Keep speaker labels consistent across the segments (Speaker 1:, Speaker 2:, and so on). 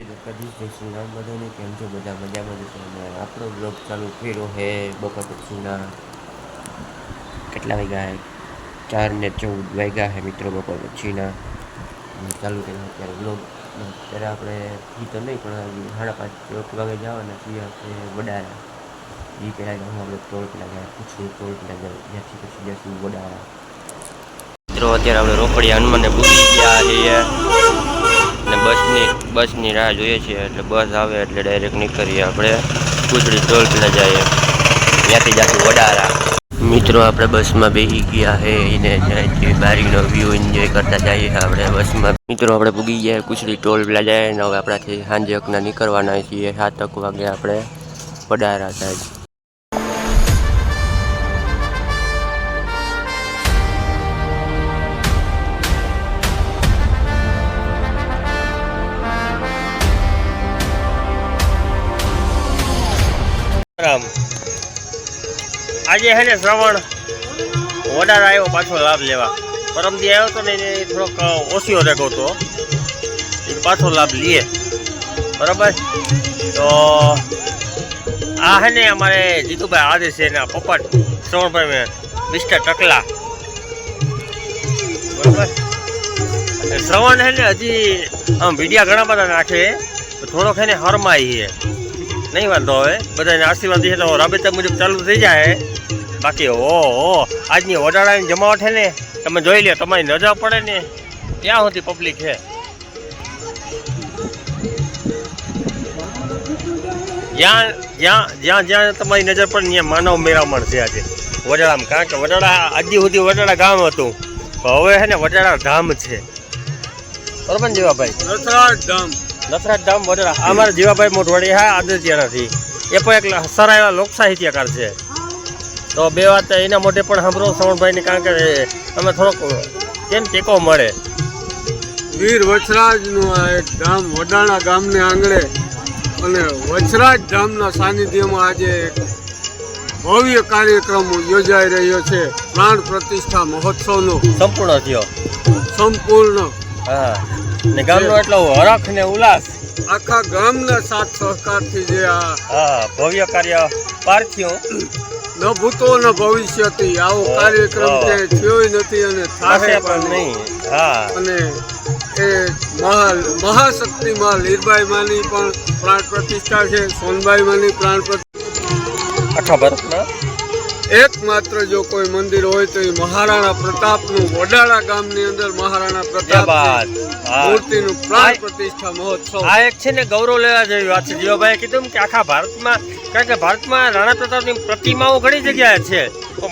Speaker 1: દ્વારકાધીશ જય શ્રી રામ બધાને કેમ છો બધા મજામાં જશે અને આપણો બ્લોગ ચાલુ કર્યો હે બપોર પછીના કેટલા વાગ્યા હે 4:14 વાગ્યા હે મિત્રો બપોર પછીના ચાલુ કર્યો અત્યારે બ્લોગ અત્યારે આપણે ઈ તો નહીં પણ 5:30 વાગે જવાના છીએ આપણે વડારા એ પહેલાં હું આપણે ટોલ પ્લાઝા પૂછું ટોલ પ્લાઝા ત્યાંથી પછી જશું વડારા મિત્રો અત્યારે આપણે રોકડિયા હનુમાનને પૂછી ગયા છીએ અને બસની રાહ જોઈએ છીએ એટલે બસ આવે એટલે ડાયરેક્ટ નીકળીએ આપણે કુચડી ટોલ પ્લાઝા જઈએ ત્યાંથી જશું વડારા મિત્રો આપણે બસમાં બેસી ગયા હે એને જ્યાંથી બારીનો વ્યૂ એન્જોય કરતા જઈએ આપણે બસમાં મિત્રો આપણે પૂગી ગયા કુચડી ટોલ પ્લાઝા અને હવે આપણાથી સાંજે એકના નીકળવાના છીએ 7 વાગે આપણે વડારા સાહેબ આજે હે ને શ્રવણ વડારા આવ્યો પાછો લાભ લેવા પરમદી આવ્યો હતો ને એને થોડોક ઓછો રેગો હતો એ પાછો લાભ લઈએ બરાબર તો આ હે ને અમારે જીતુભાઈ આદેશ છે એના પપ્પા શ્રવણભાઈ મિસ્ટર ટકલા બરાબર શ્રવણ હે ને હજી આમ વિડીયા ઘણા બધા નાખે થોડોક હે ને હરમાઈ છે નહીં વાંધો હવે બધાને આશીર્વાદ છે તો રાબેતા મુજબ ચાલુ થઈ જાય બાકી આજની વડાળાની જમાવટ છે ને તમે જોઈ લો તમારી નજર પડે ને ત્યાં સુધી પબ્લિક છે જ્યાં તમારી નજર પડે ત્યાં માનવ મેળામણ છે આજે વડાળામાં કારણ કે વડાળા આજથી સુધી વડાળા ગામ હતું હવે છે ને વડાળા ધામ છે બરોબર ને જીવાભાઈ નથરાજ ધામ વડાળા અમારા જીવાભાઈ મોટવાડી હા આદિત્યનાથી એ પણ એક સરાયેલા લોક સાહિત્યકાર છે તો બે વાત એના મોઢે પણ સાંભળો શ્રવણભાઈને કારણ કે અમે થોડોક કેમ ટેકો મળે
Speaker 2: વીર વછરાજનું આ એક ધામ વડાણા ગામને આંગણે અને વછરાજ ધામના સાનિધ્યમાં આજે ભવ્ય કાર્યક્રમ યોજાઈ રહ્યો છે પ્રાણ પ્રતિષ્ઠા મહોત્સવનો
Speaker 1: સંપૂર્ણ થયો
Speaker 2: સંપૂર્ણ
Speaker 1: હા ને ગામનો એટલો હરખ ને ઉલ્લાસ
Speaker 2: આખા ગામના સાથ સહકારથી જે
Speaker 1: આ ભવ્ય કાર્ય પાર થયો
Speaker 2: ન ભૂતો ન ભવિષ્યથી આવો કાર્યક્રમ કે થયો નથી અને થશે પણ નહીં હા અને એ મહાશક્તિ માં લીરબાઈ માની પણ પ્રાણ પ્રતિષ્ઠા છે સોનબાઈ માની પ્રાણ પ્રતિષ્ઠા
Speaker 1: આખા ભારતમાં
Speaker 2: એકમાત્ર જો કોઈ મંદિર હોય તો એ મહારાણા પ્રતાપનું વડાળા ગામની અંદર મહારાણા પ્રતાપ મૂર્તિનું પ્રાણ પ્રતિષ્ઠા મહોત્સવ
Speaker 1: આ એક છે ને ગૌરવ લેવા જેવી વાત છે જીવાભાઈએ કીધું કે આખા ભારતમાં કારણ કે ભારતમાં રાણા પ્રતાપની પ્રતિમાઓ ઘણી જગ્યાએ છે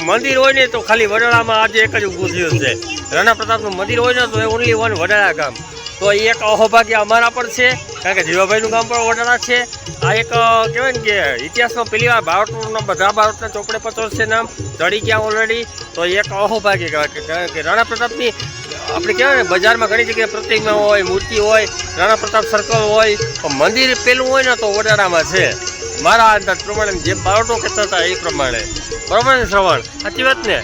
Speaker 1: મંદિર હોય ને તો ખાલી વડાળામાં આજે એક જ ઊભું થયું છે રાણા પ્રતાપનું મંદિર હોય ને તો એ ઓનલી વન વડાળા ગામ તો એ એક અહોભાગ્ય અમારા પણ છે કારણ કે જીવાભાઈનું ગામ પણ વડાળા છે આ એક કહેવાય ને કે ઇતિહાસમાં પહેલી વાર ભારતના બધા ભારતના ચોપડે પર છે નામ ચડી ગયા ઓલરેડી તો એક અહોભાગ્ય કહેવાય કારણ કે રાણા પ્રતાપની આપણે કહેવાય ને બજારમાં ઘણી જગ્યાએ પ્રતિમા હોય મૂર્તિ હોય રાણા પ્રતાપ સર્કલ હોય પણ મંદિર પેલું હોય ને તો વડાળામાં છે મારા અંદાજ પ્રમાણે જે બાળકો કહેતા હતા એ પ્રમાણે બરાબર ને શ્રવણ સાચી વાત ને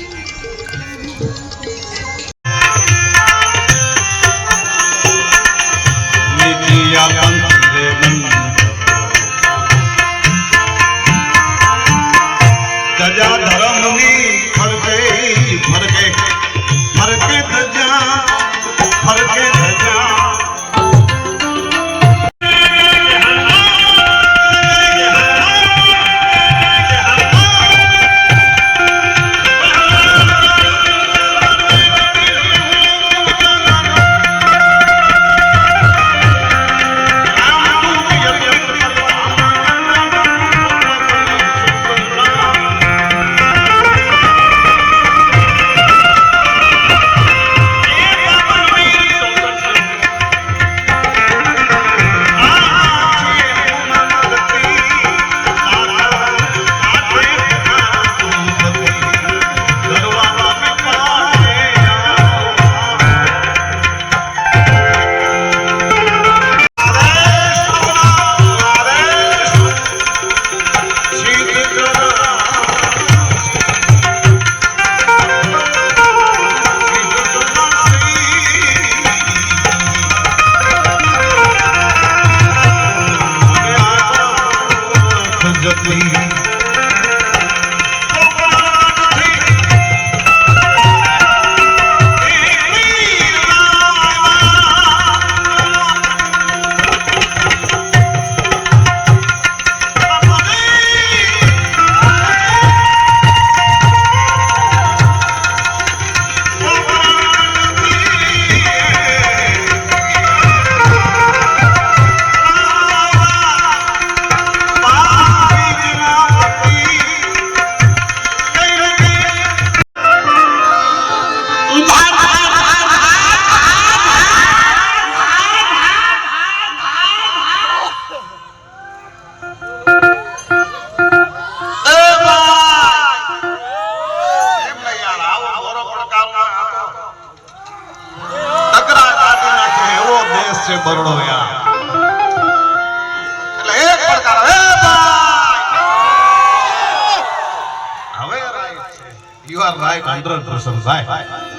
Speaker 3: are right 100% right.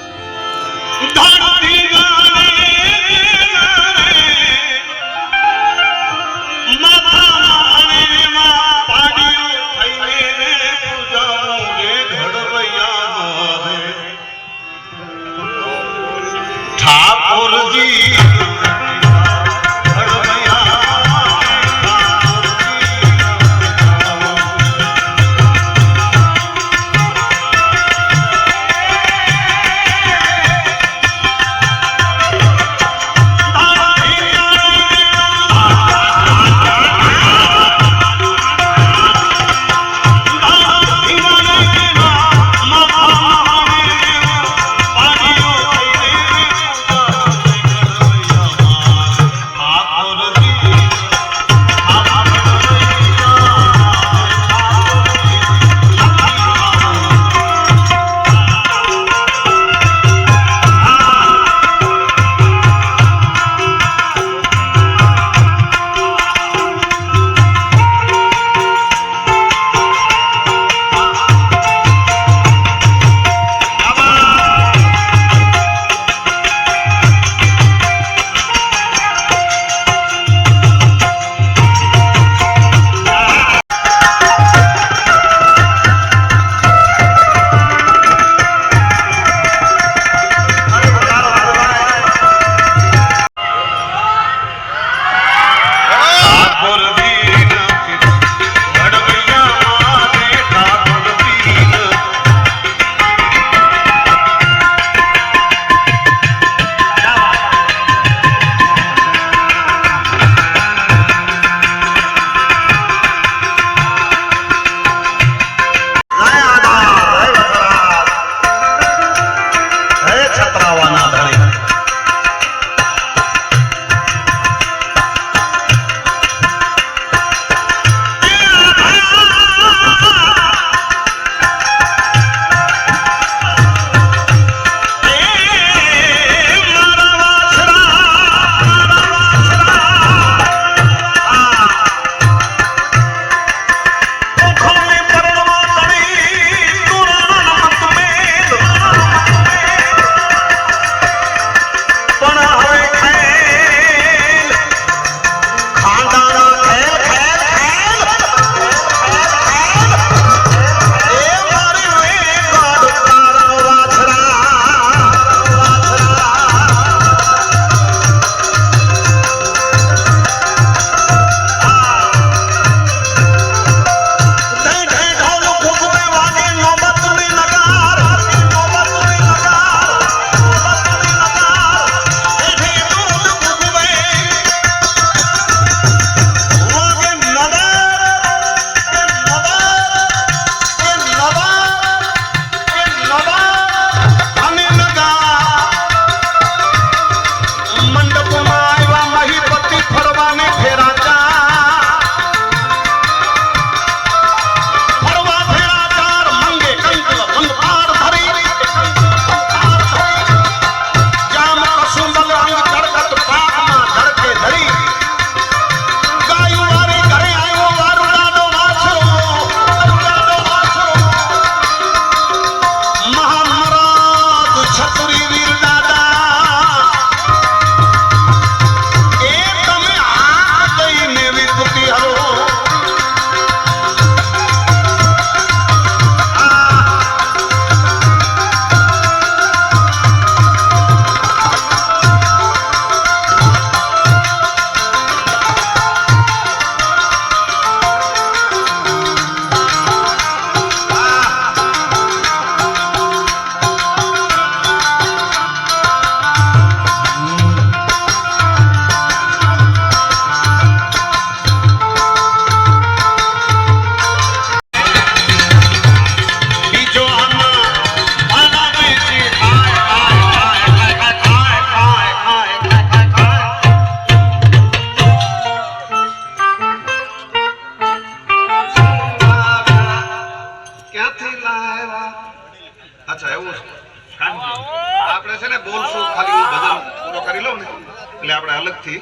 Speaker 3: આપણે છે ને બોલશું ખાલી ભજન પૂરો કરી લઉં ને એટલે આપણે અલગથી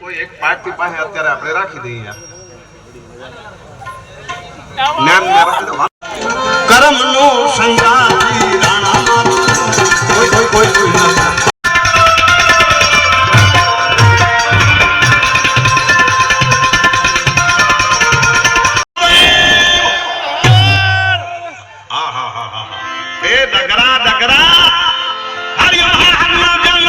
Speaker 3: કોઈ એક પાર્ટી પાસે અત્યારે આપણે રાખી દઈએ જ્ઞાન ધર્મનો સંગાતી રાણામાં કોઈ નથી. એ ડગરા ડગરા હરિયો હરના જન્મ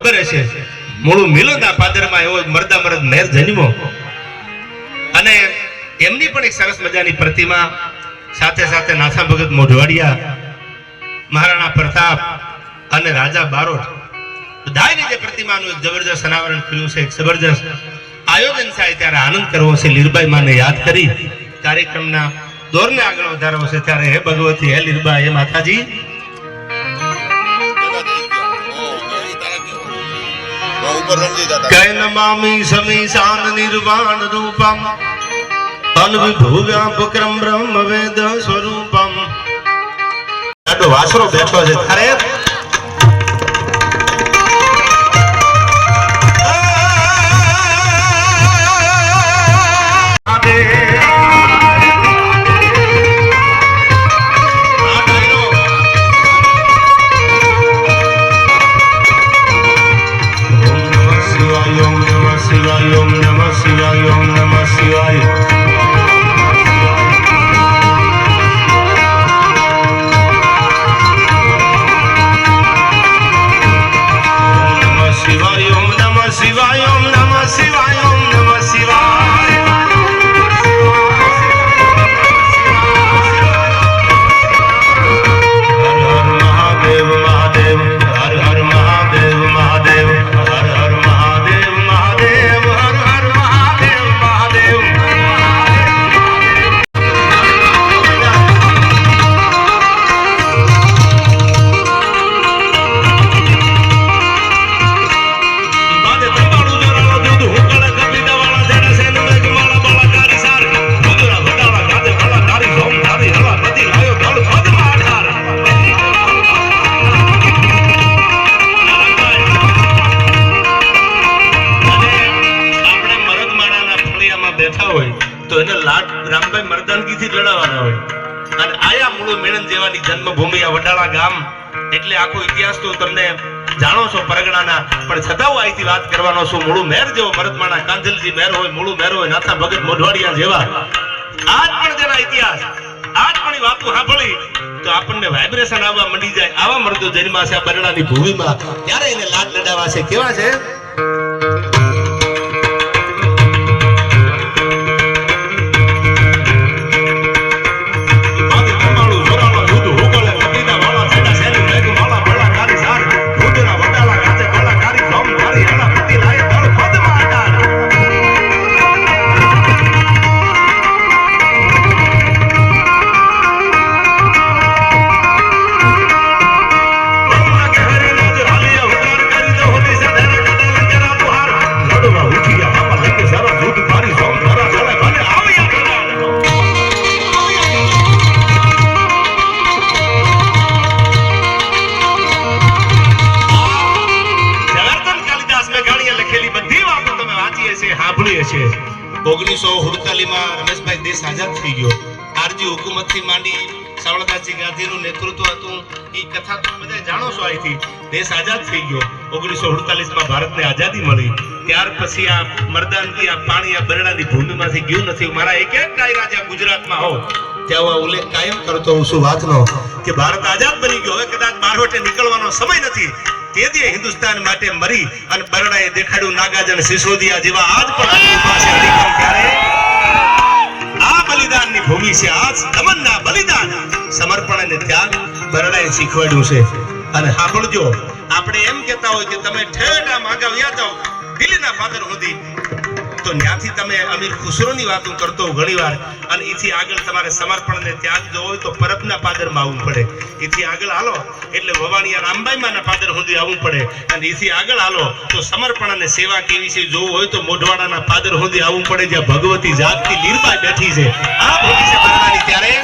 Speaker 4: ખબર હશે મૂળું મિલોના પાદરમાં એવો મરદા મરદ મેર જન્મો અને એમની પણ એક સરસ મજાની પ્રતિમા સાથે સાથે નાથા ભગત મોઢવાડિયા મહારાણા પ્રતાપ અને રાજા બારોટ બધાની જે પ્રતિમાનું એક જબરજસ્ત અનાવરણ થયું છે, એક જબરજસ્ત આયોજન થાય ત્યારે આનંદ કરવો છે. લીરબાઈ માને યાદ કરી કાર્યક્રમના દોરને આગળ વધારવો છે. ત્યારે હે ભગવતી, હે લીરબા, હે માતાજી, કૈ નમામિ સમીશાન નિર્વાણ રૂપમ અનવિભુવ્યાપક્રમ બ્રહ્મ વેદ સ્વરૂપમ. આટલો વાસરો બેઠો છે તારે જન્મભૂમિ આ વડાળા ગામ એટલે આખો ઇતિહાસ તો તમને જાણો છો પરગણાના, પણ છતાં હું અહીંથી વાત કરવાનો છું. મૂળું મહેર જેવો ભરતમાણા કાંધલજી મહેર હોય, મૂળું મહેર હોય, નાથા ભગત મોઢવાડિયા જેવા આજ પણ જેના ઇતિહાસ આજ પણ વાતો સાંભળી તો આપણને વાઇબ્રેશન આવવા મંડી જાય. આવા મરદો જન્મા છે આ બરડાની ભૂમિમાં, ત્યારે એને લાડ લડાવા છે. કેવા છે? રમેશભાઈ દેશ આઝાદ થઈ ગયો. આરજી હુકુમત થી માંડી સાવળદાસજી ગાંધીનું નેતૃત્વ હતું. એ કથા તમે બધા જાણો છો. અહીંથી દેશ આઝાદ થઈ ગયો. 1948 ભારતને આઝાદી મળી. ત્યાર પછી આ મરદાનથી આ પાણી આ બરડાની ભૂમિમાંથી ગયું નથી. મારા એક એક ડાયરા જ્યાં ગુજરાતમાં હો ત્યાં હું ઉલ્લેખ કાયમ કરતો હું છું વાતનો કે ભારત આઝાદ બની ગયો. હવે કદાચ બારવટે નીકળવાનો સમય નથી. તેથી હિન્દુસ્તાન માટે મરી અને બરડાએ દેખાડ્યું નાગાજન સિસોદિયા જેવા આજ પણ આપણી પાસે અધિકાર. ત્યારે આ બલિદાનની ભૂમિ છે. આ દમનના બલિદાન, સમર્પણ અને ત્યાગ બરડાએ શીખવાડ્યું છે. અને સાંભળજો, આપણે એમ કહેતા હોય કે તમે ઠેઠ આમ આગળ વ્યા જાઓ દિલ્હીના પાદર સુધી, તો ત્યાંથી તમે અમીર ખુસરોની વાતો કરતો ઘણીવાર. અને એથી આગળ તમારે સમર્પણ અને ત્યાગ જો હોય તો પરબના પાદરમાં આવવું પડે. એથી આગળ હાલો એટલે વવાણિયા રામબાઈમાના પાદર સુધી આવવું પડે. અને એથી આગળ હાલો તો સમર્પણ અને સેવા કેવી છે જોવું હોય તો મોઢવાડાના પાદર સુધી આવવું પડે, જ્યાં ભગવતી જાગતી લીરબાઈ બેઠી છે. આ ભૂમિ છે બરડાની. ત્યારે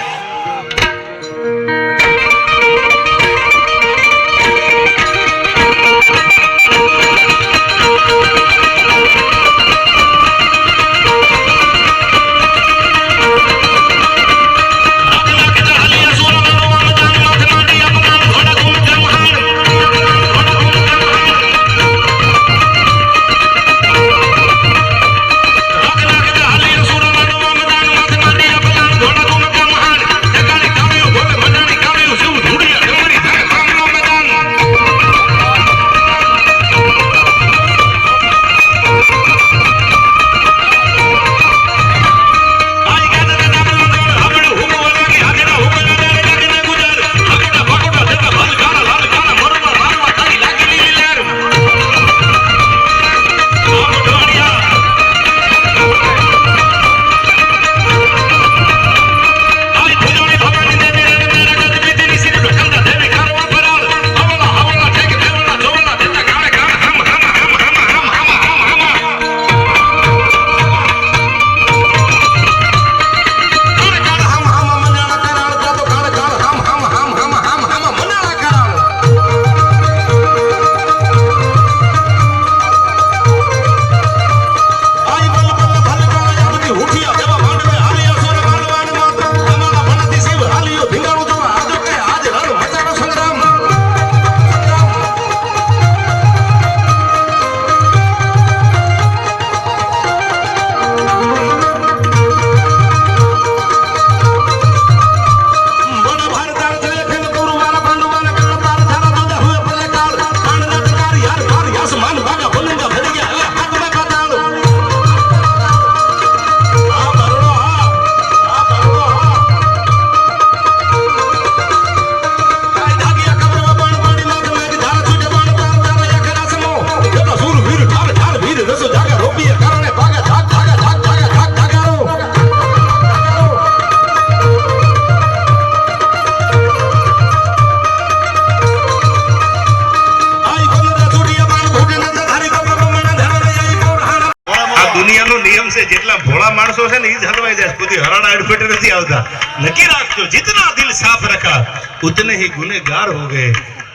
Speaker 4: છે જેટલા ભોળા માણસો છે ને એ જ હલવાઈ જાય, ખુદ હરાણા એડફેટે નથી આવતા. નક્કી રાખજો, જીતના દિલ સાફ રખા ઉતને ही गुनेगार हो गए.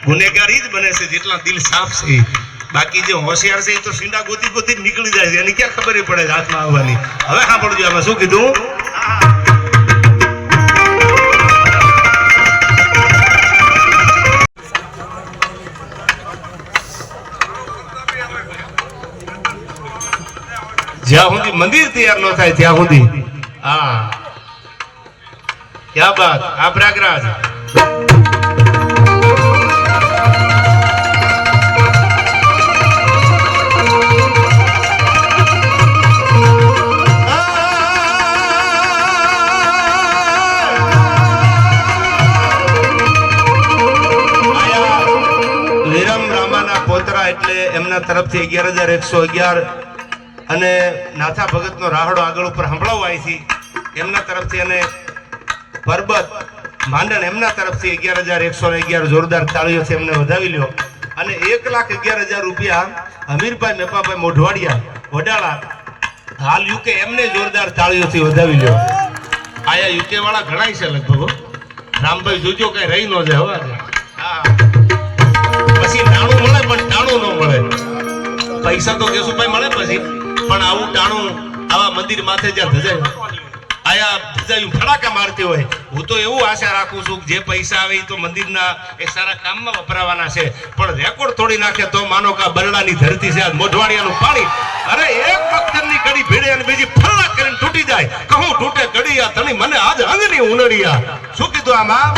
Speaker 4: ગુનેગાર ઈ જ બને છે જેટલા દિલ સાફ છે. બાકી જે હોશિયાર છે એ તો સીંડા ગોતી ગોતી નીકળી જાય છે, એની ક્યાં ખબર પડે હાથમાં આવવાની. હવે સાંભળજો આમાં શું કીધું. જ્યાં સુધી મંદિર તૈયાર ન થાય ત્યાં સુધી. હા, ક્યાં બાત. આ પ્રયાગરાજ એટલે એમના તરફથી 11,111 અને નાથા ભગતનો રાહડો આગળ ઉપર સંભળાવો અહીંથી એમના તરફથી, અને પરબત માંડણ એમના તરફથી 11,111 જોરદાર તાળીઓથી એમને વધાવી લ્યો. અને 1,11,000 રૂપિયા અમીરભાઈ મેપાભાઈ મોઢવાડિયા વડાળા હાલ યુકે એમને જોરદાર તાળીઓથી વધાવી લ્યો. આયા યુકે વાળા ઘણા છે લગભગ. રામભાઈ જોજો કઈ રહી ન જાય હવે. હા, પછી ટાણું મળે પણ ટાણું ન મળે. પૈસા તો કેશુભાઈ મળે પછી, પણ આવું ટાણું આવા મંદિર માથે જ્યાં ધજાય આયા ધજાયું ફડાકા મારતી હોય. હું તો એવું આશા રાખું છું કે જે પૈસા આવે એ તો મંદિરના એક સારા કામમાં વપરાવાના છે, પણ રેકોર્ડ તોડી નાખે તો માનો કે બરડાની ધરતી છે, મોઢવાડિયાનું પાણી. અરે એક પથ્થરની કડી ભીડે અને બીજી ફરક કરીને તૂટી જાય. કહું તૂટે કડિયા તણી મને આજ અંગની ઉનડિયા. શું કીધું આમાં.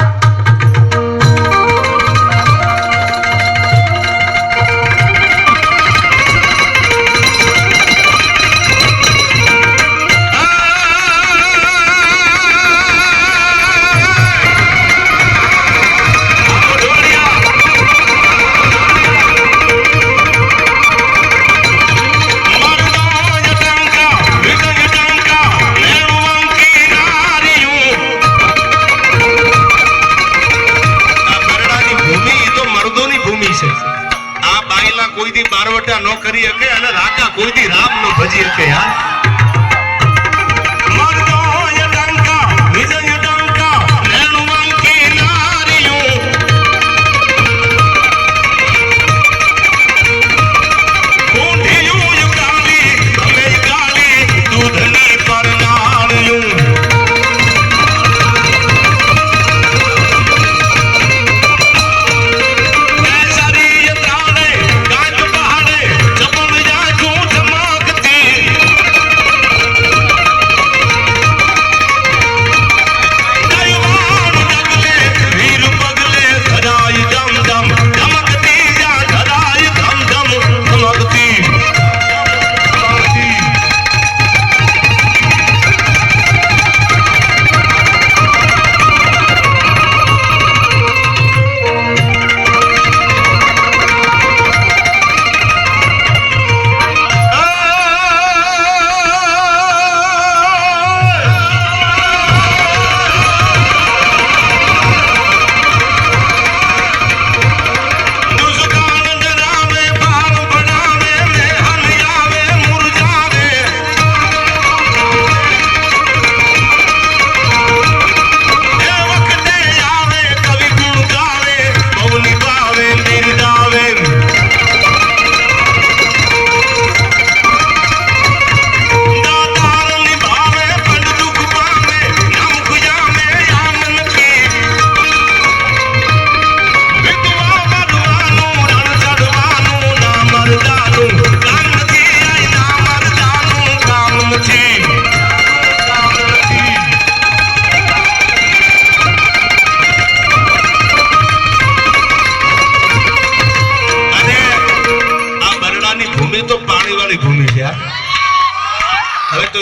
Speaker 4: કોઈથી બારવટા નો કરી શકે અને રાકા કોઈથી રામ નો ભજી શકે. યાર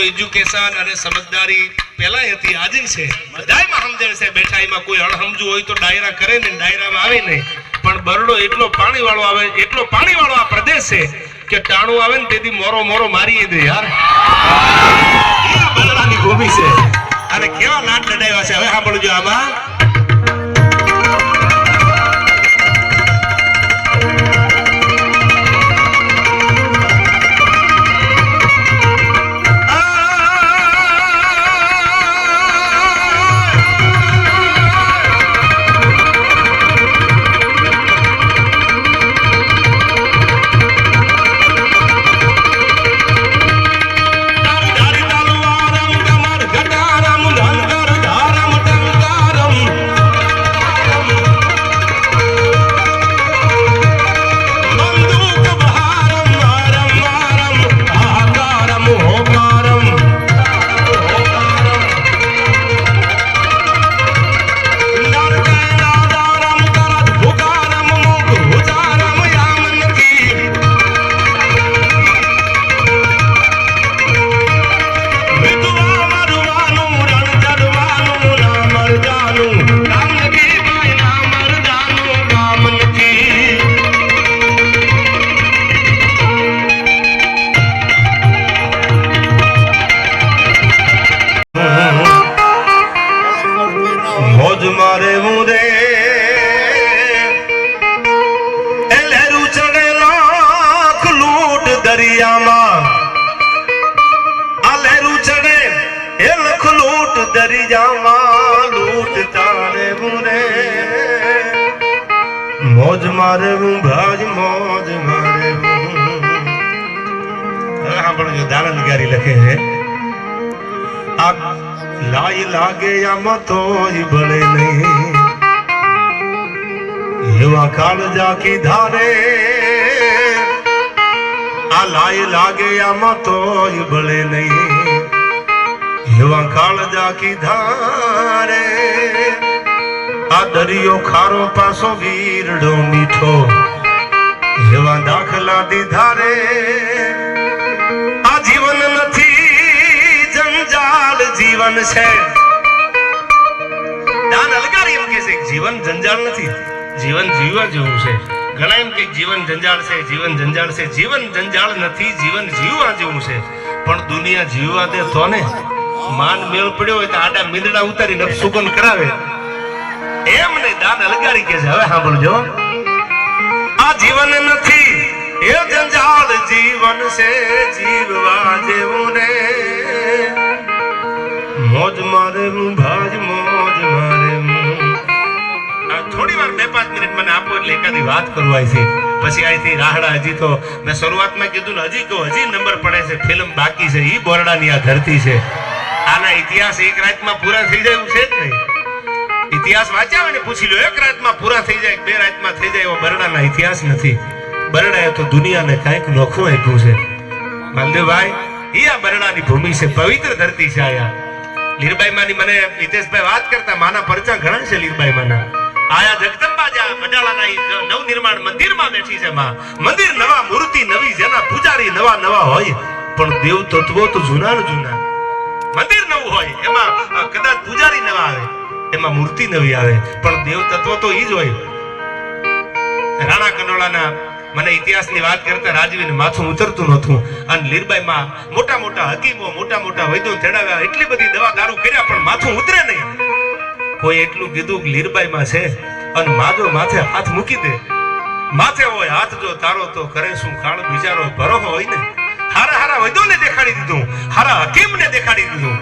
Speaker 4: એજ્યુકેશન અને સમજદારી પહેલા હતી આજે છે. બધાયમાં સમજણ છે. બેઠા એમાં કોઈ અણસમજુ હોય તો ડાયરા કરે ને ડાયરામાં આવે નહીં. પણ બરડો એટલો પાણી વાળો આવે, એટલો પાણી વાળો આ પ્રદેશ છે કે ટાણું આવે ને તેથી મોરો મોરો મારી દે. યાર બરડાની ભૂમિ છે અને કેવા નાટ લડાવ્યા છે. હવે સાંભળજો આમાં. દરિયામાં આ લહેરું ચડે એ લખ લૂટ દરિયામાં લૂટ તારે મુરે મોજ મારે હું ભાજ મોજ મારે હવે સાંભળજો દાનંદ ગારી લખે છે આ લાઈ લાગે આમાં તોય બળે નહીં એવા કાળજા કી ધારે આ લાઈ લાગે આમાં તોય બળે નહીં એવા કાળજા કી ધારે આ દરિયો ખારો પાસો વીરડો મીઠો એવા દાખલા દીધા રે આ જીવન નથી જંજાલ જીવન છે દાન અલગારી એમ કહે છે જીવન જંજાલ નથી જીવન જીવવા જેવું છે ઘણા એમ કે જીવન જંજાળ છે જીવન જંજાળ છે જીવન જંજાળ નથી જીવન જીવવા જેવું છે પણ દુનિયા જીવવા દે તો ને માન મેળ પડ્યો હોય તો આડા મીંદડા ઉતારીને સુગન કરાવે એમ ને દાન અલગારી કે છે હવે સાંભળજો આ જીવન નથી એ જંજાળ જીવન છે જીવવા જેવું રે મોજ મારે હું ભાજ મોજ મારે આ થોડી વાર 2-5 મિનિટ મને આપો એટલે એકાદી વાત કરવાય છે પછી અહીંથી રાહડા હજી તો મેં શરૂઆતમાં કીધું ને હજી નંબર પડે છે ફિલ્મ બાકી છે ઈ બોરડાની આ ધરતી છે આના ઇતિહાસ એક રાતમાં પૂરા થઈ જાય એવું છે જ નહીં ઇતિહાસ વાંચ્યા હોય ને પૂછી લો એક રાતમાં પૂરા થઈ જાય 2 રાતમાં થઈ જાય એવો બરડાના ઇતિહાસ નથી બરડાએ તો દુનિયાને કંઈક નોખું આપ્યું છે માલદેવભાઈ ઈ આ બરડાની ભૂમિ છે પવિત્ર ધરતી છે આયા લીરબાઈ માની મને હિતેશભાઈ વાત કરતા માના પરચા ઘણા છે લીરબાઈ માના આયા જગદંબા જ્યાં વડાલાના નવ નિર્માણ મંદિરમાં બેઠી છે માં મંદિર નવા મૂર્તિ નવી જેના પૂજારી નવા હોય પણ દેવ તત્વો તો જૂના જૂના મંદિર નવું હોય એમાં કદાચ પૂજારી નવા આવે એમાં મૂર્તિ નવી આવે પણ દેવ તત્વ તો ઈ જ હોય રાણા કનોલાના મને ઇતિહાસની વાત કરતા રાજવીને માથું ઉતરતું નહોતું અને લીરબાઈમાં મોટા હકીમો મોટા વૈદ્યો ચડાવ્યા એટલી બધી દવા દારૂ કર્યા પણ માથું ઉતરે નહીં કોઈ એટલું કીધું કે લીરબાઈમાં છે અને માજો માથે હાથ મૂકી દે માથે હોય હાથ જો તારો તો કરે શું ખાળ બિચારો ભરો હોય ને હારા વૈદ્યોને દેખાડી દીધું હારા હકીમને દેખાડી દીધું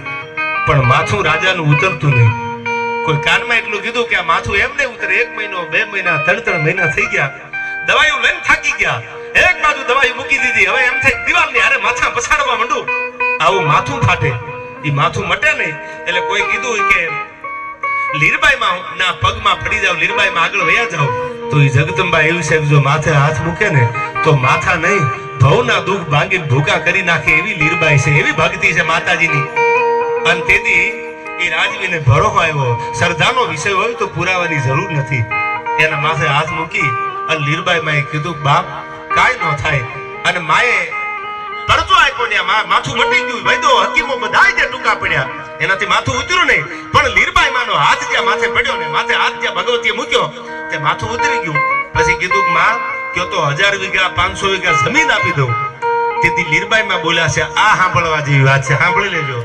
Speaker 4: પણ માથું રાજાનું ઉતરતું નહીં કોઈ કાનમાં એટલું કીધું કે આ માથું એમ નહીં ઉતરે 1 મહિનો 2 મહિના 3 મહિના થઈ ગયા દવાઈઓ લઈને થાકી ગયા એક બાજુ દવાઈ મૂકી દીધી હવે એમ થાય દિવાલની હારે માથા પછાડવા માંડું આવું માથું ફાટે ઈ માથું મટે નહીં એટલે કોઈ કીધું કે લીરબાઈમાં ના પગમાં પડી જાવ લીરબાઈમાં આગળ વયા જાવ તો ઈ જગદંબા એવું છે જો માથે હાથ મૂકે ને તો માથા નહીં ભવના દુઃખ ભાંગીને ભૂકા કરી નાખે એવી લીરબાઈ છે એવી ભક્તિ છે માતાજીની અને તેથી એ રાજવીને ભરોસો આવ્યો શ્રદ્ધાનો વિષય હોય તો પુરાવાની જરૂર નથી એના માથે હાથ મૂકી અને લીરબાઈ માએ કીધું બાપ કાઈ ન થાય અને માએ પરચો આપ્યો ને માથું મટી ગયું વૈદો હકીમો બધાય જે ટૂંકા પડ્યા એનાથી માથું ઉતર્યું નહીં પણ લીરબાઈ માનો હાથ જ્યાં માથે પડ્યો ને માથે હાથ જ્યાં ભગવતીએ મૂક્યો તે માથું ઉતરી ગયું પછી કીધું માં કયો તો 1000 વીઘા 500 વીઘા જમીન આપી દઉં તેથી લીરબાઈ માં બોલ્યા છે આ સાંભળવા જેવી વાત છે સાંભળી લેજો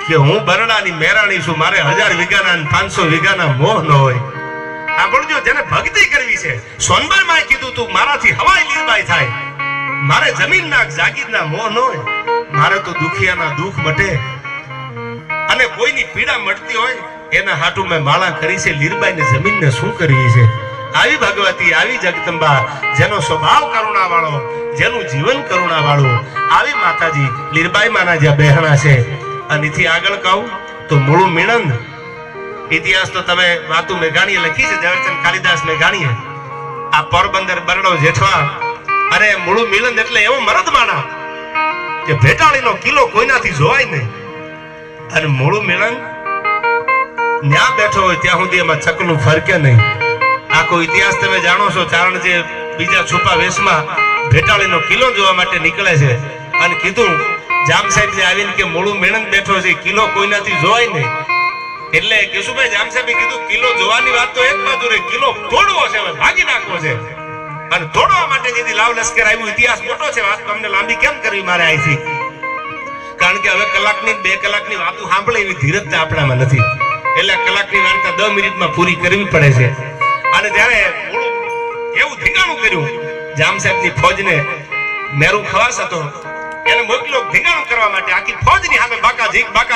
Speaker 4: કે હું બરડાની મેરાણી છું મારે 1000 વીઘાના 500 વીઘાના મોહ ન હોય સાંભળજો જેને ભક્તિ કરવી છે સોનબાઈ માં કીધું તું મારાથી હવાઈ લીરબાઈ થાય મારે જમીનના જાગીરના મોહ ન હોય મારે તો દુખિયાના દુઃખ મટે અને કોઈની પીડા મટતી હોય એના હાટુ મેં માળા કરી છે લીરબાઈને જમીનને શું કરવી છે આવી ભગવતી આવી જગદંબા જેનો સ્વભાવ કરુણા વાળો જેનું જીવન કરુણા વાળું આવી માતાજી લીરબાઈ માના જ્યાં બહેણા છે અને એથી આગળ કહું તો મૂળું મિણંદ ઇતિહાસ તો તમે વાતુ મેઘાણીએ લખી છે ઝવેરચંદ કાલિદાસ મેઘાણીએ આ પોરબંદર બરડો જેઠવા અરે મૂળું મિલન એટલે એવો મરદ માણા કે ભેટાળીનો કિલ્લો કોઈનાથી જોવાય નહીં અને મૂળું મિલન ન્યા બેઠો હોય ત્યાં સુધી એમાં ચકલું ફરકે નહીં આખો ઇતિહાસ તમે જાણો છો ચારણ જે બીજા છુપા વેશમાં ભેટાળીનો કિલ્લો જોવા માટે નીકળે છે અને કીધું જામ સાહેબ જે આવીને કે મૂળું મિલન બેઠો છે કિલ્લો કોઈનાથી જોવાય નહીં એટલે કેશુભાઈ જામ સાહેબે કીધું કિલ્લો જોવાની વાત તો એક બાજુ રે કિલ્લો તોડવો છે ભાગી નાખવો છે અને તોડવા માટે જેથી લાવ લશ્કર આવ્યું ઇતિહાસ મોટો છે વાત તો અમને લાંબી કેમ કરવી મારે અહીંથી કારણ કે હવે કલાકની 2 કલાકની વાતો સાંભળે એવી ધીરજતા આપણામાં નથી એટલે કલાકની વાર્તા 10 મિનિટમાં પૂરી કરવી પડે છે અને જ્યારે એવું ઠીકાણું કર્યું જામ સાહેબની ફોજને મેરું ખવાસ હતો, એને મોકલ્યો ધીંગાણું કરવા માટે. આખી ફૌજની સામે બાકા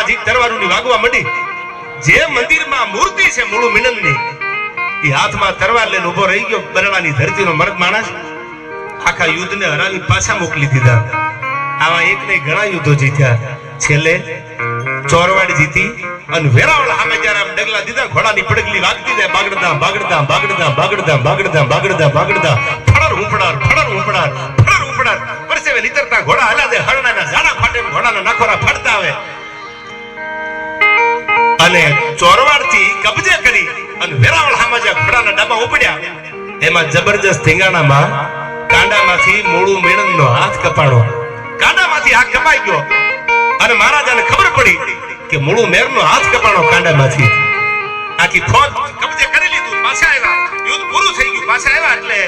Speaker 4: ઝીક તરવારોની વાગવા માંડી. જે મંદિરમાં મૂર્તિ છે મૂળું મિનનની, એ હાથમાં તરવાર લઈને ઉભો રહી ગયો. બરડાની ધરતીનો મર્દ માણસ આખા યુદ્ધને હરાવી પાછા મોકલી દીધા. આવા એક નહીં ઘણા યુદ્ધો જીત્યા. છેલ્લે ચોરવાડ જીતી અને વેરાવળ સામે જ્યારે આમ ડગલા દીધા, ઘોડાની પડગલી વાગતી જાય. બાગડદામ બાગડદામ બાગડદામ બાગડદામ બાગડદામ બાગડદામ બાગડદામ ફળર ઉપડાર ફળર ઉપડાર ફળર ઉપડાર પરસેવે નીતરતા ઘોડા હાલા દે. હરણાના ઝાડા ફાટે, ઘોડાના નાખોરા ફાટતા આવે. અને ચોરવાડથી કબજે કરી અને વેરાવળ સામે જે ઘોડાના ડબ્બા ઉપડ્યા, એમાં જબરજસ્ત ધીંગાણામાં કાંડામાંથી મૂળું મેણનનો હાથ કપાણો. કાંડામાંથી હાથ કપાઈ ગયો અને મહારાજાને ખબર પડી કે મૂળું મેરનો હાથ કપાણો કાંડામાંથી. આખી ફોજ કબજે કરી લીધું. પાછા આવ્યા, યુદ્ધ પૂરું થઈ ગયું. પાછા આવ્યા એટલે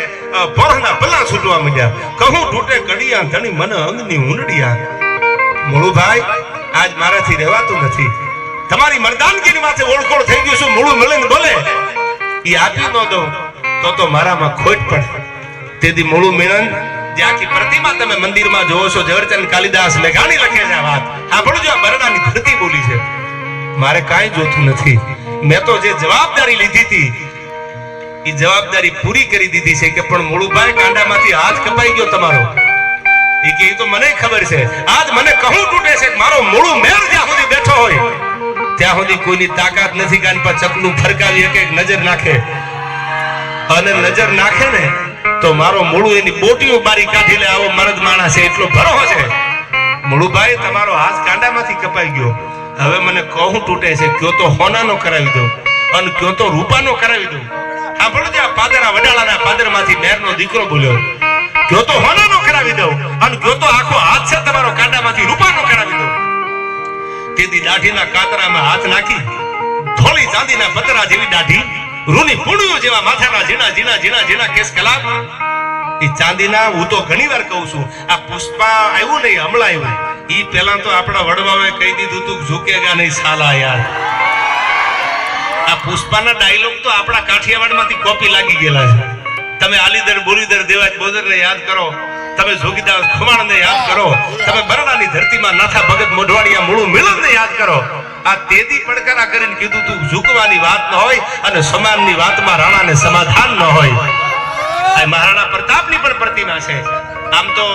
Speaker 4: પોરના ભલા છૂટવા માંડ્યા. કહું તૂટે કડિયા ધણી મન અંગની ઊંડડિયા. મૂળુભાઈ, આજ મારાથી રહેવાતું નથી. તમારી મર્દાનગીની માથે ઓળખોળ થઈ ગયું છું. મૂળું મળીને બોલે એ આપી ન દઉં તો મારામાં ખોટ પડે. તેથી મૂળું મિલન જે આખી પ્રતિમા તમે મંદિરમાં જોવો છો, ઝવેરચંદ કાલિદાસ મેઘાણી લખે છે. આ વાત સાંભળજો, આ બરડાની ધરતી બોલી છે. મારે કાંઈ જોતું નથી. મેં તો જે જવાબદારી લીધી હતી એ જવાબદારી પૂરી કરી દીધી છે. કે પણ મૂળુભાઈ, કાંડામાંથી હાથ કપાઈ ગયો તમારો. એ કે તો મને ખબર છે. આજ મને કહું તૂટે છે કે મારો મૂળું મેર જ્યાં સુધી બેઠો હોય ત્યાં સુધી કોઈની તાકાત નથી કાન પર ચકલું ફરકાવી એક નજર નાખે. અને નજર નાખે ને તો મારો મૂળું એની બોટીઓ બારી કાઢી લે. આવો મરદ માણસ છે, એટલો ભરોસો છે. મૂળુભાઈ, તમારો હાથ કાંડામાંથી કપાઈ ગયો. હવે મને કહું તૂટે છે, કયો તો હોનાનો કરાવી દઉં અને કયો તો રૂપાનો કરાવી દઉં. સાંભળો, આ પાદરા વડાળાના પાદરમાંથી મેરનો દીકરો બોલ્યો, કયો તો હોનાનો કરાવી દઉં અને કયો તો આખો હાથ છે તમારો કાંડામાંથી રૂપાનો કરાવી દઉં. તેથી દાઢીના કાતરામાં હાથ નાખી ધોળી ચાંદીના પતરા જેવી દાઢી, રૂની પૂણીઓ જેવા માથાના ઝીણા ઝીણા ઝીણા ઝીણા કેસ કલાપ. એ ચાંદીના, હું તો ઘણી વાર કહું છું, આ પુષ્પા આવ્યું નહીં, હમણાં આવ્યું. ઈ પહેલા તો આપણા વડવાઓએ કહી દીધું તું ઝુકેગા નહીં સાલા યાર. આ પુષ્પાના ડાયલોગ તો આપણા કાઠિયાવાડમાંથી કોપી લાગી ગયેલા છે. તમે આલીદર બોલીદર દેવાજ બોદરને યાદ કરો, તમે જોગીદાસ ખુમાણને યાદ કરો, તમે બરડાની ધરતીમાં નાથા ભગત મોઢવાડિયા મૂળું મિલનને યાદ કરો. આ તેદી પડકારા કરીને કીધું તું ઝુકવાની વાત ન હોય અને સમાનની વાતમાં રાણાને સમાધાન ન હોય. આ મહારાણા પ્રતાપની પણ પ્રતિમા છે. આમ તો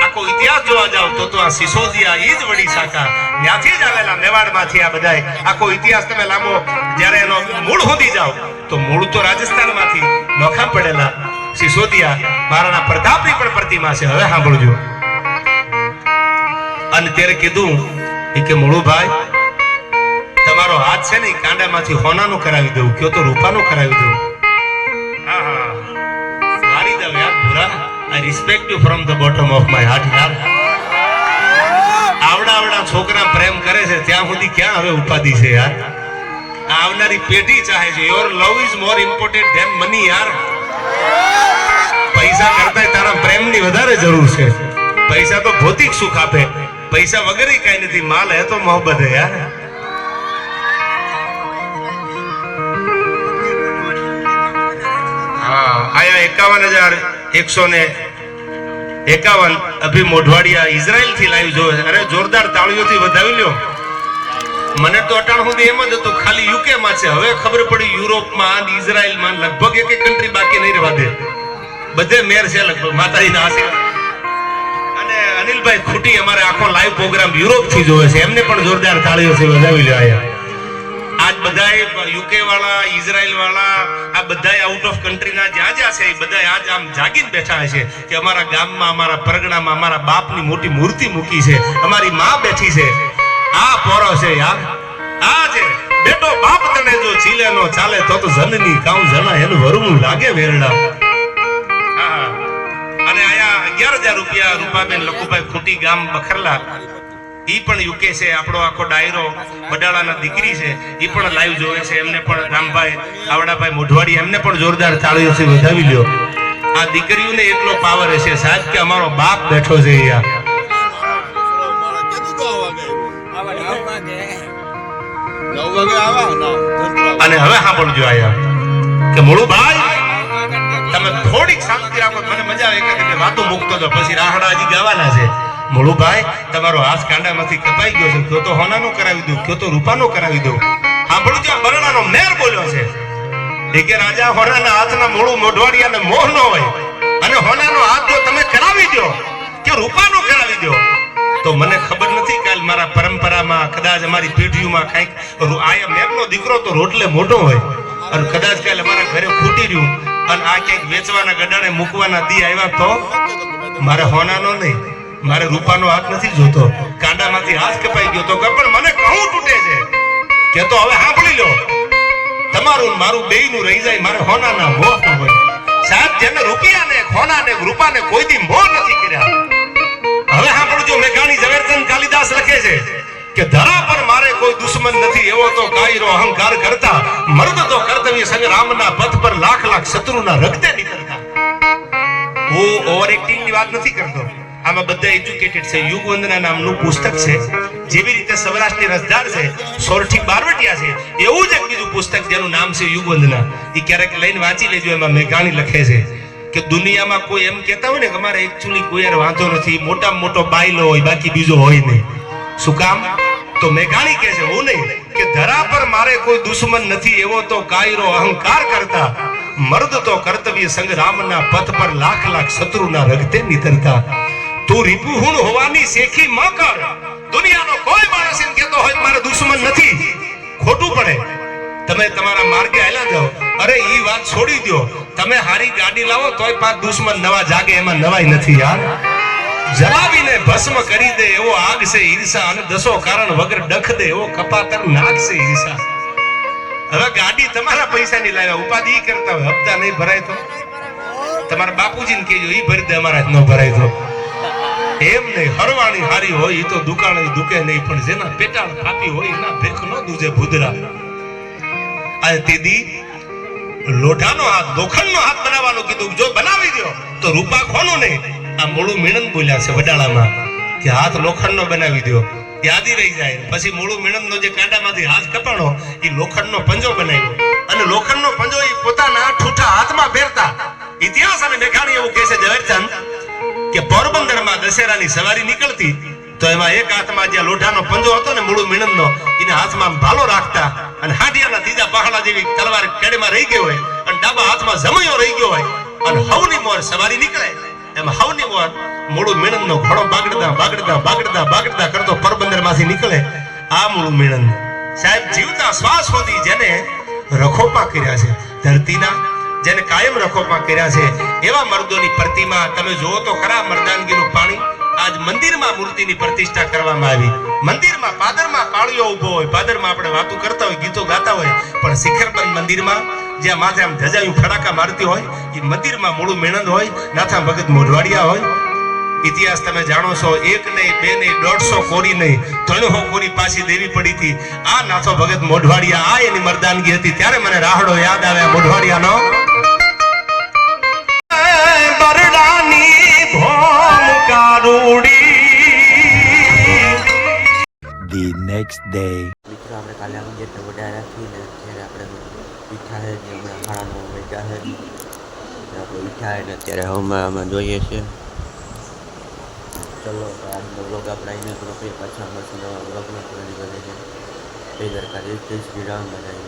Speaker 4: આખો ઇતિહાસ જોવા જાવ તો આ સિસોદિયા ઈ જ વડી શાખા, ત્યાંથી જ આવેલા મેવાડમાંથી. આ બધાય આખો ઇતિહાસ તમે લાંબો જ્યારે એનો મૂળ સુધી જાવ તો મૂળ તો રાજસ્થાનમાંથી નોખા પડેલા સિસોદિયા મહારાણા પ્રતાપની પણ પ્રતિમા છે. હવે સાંભળજો. અને ત્યારે કીધું કે મૂળુભાઈ, તમારો હાથ છે ને કાંડામાંથી હોનાનો કરાવી દઉં, કયો તો રૂપાનો કરાવી દઉં. હા હા, મારી દઉં યાર પૂરા. I respect you from the bottom of my heart યાર. આવડા છોકરા પ્રેમ કરે છે ત્યાં સુધી ક્યાં હવે ઉપાધિ છે યાર. આવનારી પેઢી ચાહે છે your love is more important than money યાર. પૈસા કરતા તારા પ્રેમની વધારે જરૂર છે. પૈસા તો ભૌતિક સુખ આપે, પૈસા વગર કઈ નથી. માલ હે તો મોહબ્બત હે યાર. હા, આયા 51,151 અભી મોઢવાડિયા ઇઝરાયલ થી લાઈવ જોવે. અરે જોરદાર તાળીઓથી વધાવી લ્યો. મને તો અટાણ સુધી એમ જ હતું ખાલી યુકે માં છે. હવે ખબર પડી યુરોપમાં, ઇઝરાયલમાં લગભગ એક કન્ટ્રી બાકી નહીં રહેવા દે. બધે મેર છે લગભગ માતાજીના આશીર્વાદ. અને અનિલભાઈ ખૂટી અમારે આખો લાઈવ પ્રોગ્રામ યુરોપ થી જોવે છે. એમને પણ જોરદાર તાળીઓથી વધાવી લ્યો. આયા આજ બધાય યુકે વાળા, ઇઝરાયલ વાળા, આ બધાય આઉટ ઓફ કન્ટ્રી ના જ્યાં જ્યાં છે એ બધાય આજ આમ જાગીને બેઠા છે કે અમારા ગામમાં, અમારા પરગણામાં અમારા બાપની મોટી મૂર્તિ મૂકી છે, અમારી માં બેઠી છે. આ પોરો છે યાર. આ છે બેટો બાપ તને જો ચીલે નો ચાલે તો જનની કાઉ જણા એનું વરું લાગે વેરડા. હા, અને આયા 11,000 રૂપિયા રૂપાબેન લખુભાઈ ખૂટી ગામ બખરલા, ઈ પણ યુકે છે. આપણો આખો ડાયરો બડાળાના દીકરી છે, ઈ પણ લાઈવ જોવે છે. એમને પણ રામભાઈ આવડાભાઈ મોઢવાડી, એમને પણ જોરદાર તાળીઓથી વધાવી લ્યો. આ દીકરીઓને એટલો પાવર હશે સાહેબ કે અમારો બાપ બેઠો છે અહીંયા. અને હવે સાંભળજો આયા કે મૂળુભાઈ, તમે થોડીક શાંતિ રાખો, મને મજા આવે કે વાતો મૂકતો હતો. પછી રાહડા હજી ગાવાના છે. મોળુભાઈ તમારો હાથ કાંડામાંથી કપાઈ ગયો છે, કયો તો હોનાનો કરાવી દઉં, કયો તો રૂપાનો કરાવી દઉં. સાંભળું છો, બરણાનો મેર બોલ્યો છે એ કે રાજા હોનાના હાથના મોળું મોઢવાડિયાને મોહ ન હોય, અને હોનાનો હાથ જો તમે કરાવી દો કે રૂપાનો કરાવી દો તો મને ખબર નથી કાલ મારા પરંપરામાં કદાચ અમારી પેઢીઓમાં કંઈક આયા મેમનો દીકરો તો રોટલે મોટો હોય, અને કદાચ કાલ અમારા ઘરે ખૂટી રહ્યું અને આ ક્યાંક વેચવાના ગડાણે મૂકવાના દી આવ્યા તો મારે હોનાનો નહીં, મારે રૂપાનો હાથ નથી જોતો. કાંડામાંથી હાથ કપાઈ ગયો તો પણ મને કહું તૂટે છે કે તો હવે સાંભળી લો, તમારું મારું બેયનું રહી જાય, મારે હોનાના મોહ ન હોય. સાહેબ, જેને રૂપિયાને હોનાને રૂપાને કોઈ દી મોહ નથી કર્યા. હવે સાંભળજો, મેઘાણી ઝવેરચંદ કાલિદાસ લખે છે કે ધરા પર મારે કોઈ દુશ્મન નથી, એવો તો કાયરો અહંકાર કરતા, મર્દ તો કર્તવ્ય સંગ્રામના પથ પર લાખ લાખ શત્રુના રક્તે નીકળતા. હું ઓવર એક્ટિંગ ની વાત નથી કરતો, આમાં બધા એજ્યુકેટેડ છે. યુગવંદના નામનું પુસ્તક છે, જેવી રીતે સૌરાષ્ટ્રની રસધાર છે, સોરઠી બારવટિયા છે, એવું જ એક બીજું પુસ્તક જેનું નામ છે યુગવંદના. એ ક્યારેક લઈને વાંચી લેજો. એમાં મેઘાણી લખે છે કે દુનિયામાં કોઈ એમ કહેતા હોય ને કે અમારે એકચ્યુઅલી કોઈ યાર વાંધો નથી, મોટામાં મોટો બાયલો હોય, બાકી બીજો હોય નહીં. શું કામ? તો મેઘાણી કહે છે હું નહીં, કે ધરા પર મારે કોઈ દુશ્મન નથી, એવો તો કાયરો અહંકાર કરતા, મર્દ તો કર્તવ્ય સંગ્રામના પથ પર લાખ લાખ શત્રુના રક્તે નીતરતા. તું રીપુહુણ હોવાની શેખી ન કર. દુનિયાનો કોઈ માણસ એમ કહેતો હોય મારે દુશ્મન નથી, ખોટું પડે. તમે તમારા માર્ગે હાલ્યા જાઓ. અરે ઈ વાત છોડી દો, તમે હારી ગાડી લાવો તોય પાંચ દુશ્મન નવા જાગે, એમાં નવાઈ નથી યાર. જલાવીને ભસ્મ કરી દે એવો આગ છે ઈર્ષા, અને દસો કારણ વગર ડખ દે એવો કપાતર નાગ છે ઈર્ષા. હવે ગાડી તમારા પૈસાની લાવ્યા, ઉપાધિ કરતા હોય, હપ્તા નહીં ભરાય તો તમારા બાપુજીને કહેજો ઈ ભરી દે, અમારા ન ભરાય તો. એમ નહીં, હરવાણી હારી હોય ઈ તો દુકાને દુકે નહીં, પણ જેના પેટાળ ફાપી હોય એના ભેખ ન દૂજે ભૂદરા. આ તેદી લોઢાનો હાથ, લોખંડનો હાથ બનાવવાનું કીધું. જો બનાવી દો તો રૂપા ખોનું નહીં. આ મોળું મીણન બોલ્યા છે વડાળામાં કે હાથ લોખંડનો બનાવી દો, યાદી રહી જાય. પછી મોળું મીણનનો જે કાંડામાંથી હાથ કપાણો એ લોખંડનો પંજો બનાવ્યો, અને લોખંડનો પંજો એ પોતાના ઠૂઠા હાથમાં પહેરતા. ઇતિહાસ અને મેઘાણી એવું કહે છે ઝવેરચંદ કે પોરબંદરમાં દશેરાની સવારી નીકળતી તો એમાં એક હાથમાં જે લોઢાનો પંજો હતો ને મોળું મીણનનો, એને હાથમાં ભાલો રાખતા, અને હાંડિયાના ત્રીજા પહાડા જેવી તલવાર કેડમાં રહી ગઈ હોય, અને ડાબા હાથમાં જમૈયો રહી ગયો હોય, અને હવની મોર સવારી નીકળે એમાં હવની મોર મોળું મીણનનો ઘોડો બાગડતા બાગડતા બાગડતા બાગડતા કરતો પોરબંદરમાંથી નીકળે. આ મોળું મીણન સાહેબ જીવતા શ્વાસ સુધી જેને રખોપા કર્યા છે, ધરતીના જેને કાયમ રખોપા કર્યા છે, એવા મર્દોની પ્રતિમા તમે જુઓ તો ખરા. મર્દાનગીનું પાણી આજ મંદિરમાં મૂર્તિની પ્રતિષ્ઠા કરવામાં આવી. મંદિરમાં પાદરમાં પાળીઓ ઉભો હોય, પાદરમાં આપણે વાતો કરતા હોય, ગીતો ગાતા હોય, પણ શિખરબંધ મંદિરમાં જ્યાં માથે આમ ધજાયું ખડાકા મારતી હોય એ મંદિરમાં મોળું મીણન હોય, નાથા ભગત મોઢવાડિયા હોય. ઇતિહાસ તમે જાણો છો, એક નહીં બે નહીં 150 કોરી નહીં 300 કોરી પાછી દેવી પડી હતી. આ નાથો ભગત મોઢવાડિયા, આ એની મર્દાનગી હતી. ત્યારે મને રાહડો યાદ આવે મોઢવાડિયાનો. બરડાની ભોમ કારુડી.
Speaker 5: The next day.
Speaker 1: મિત્રો આપણે કાલે આમ જે વડા રાખીને અત્યારે આપણે પીઠા છે જે હમણાં ખાણાનો વેચા છે, આપણે પીઠા એટલે અત્યારે હવામાં આમાં જોઈએ છે. ચલો તો આજનો બ્લોગ આપણે અહીંયા પૂરો કરીએ. પાછા મળશું નવા બ્લોગમાં. ઘણી બધી છે. જય દ્વારકા, જય શ્રી રામ. બધાને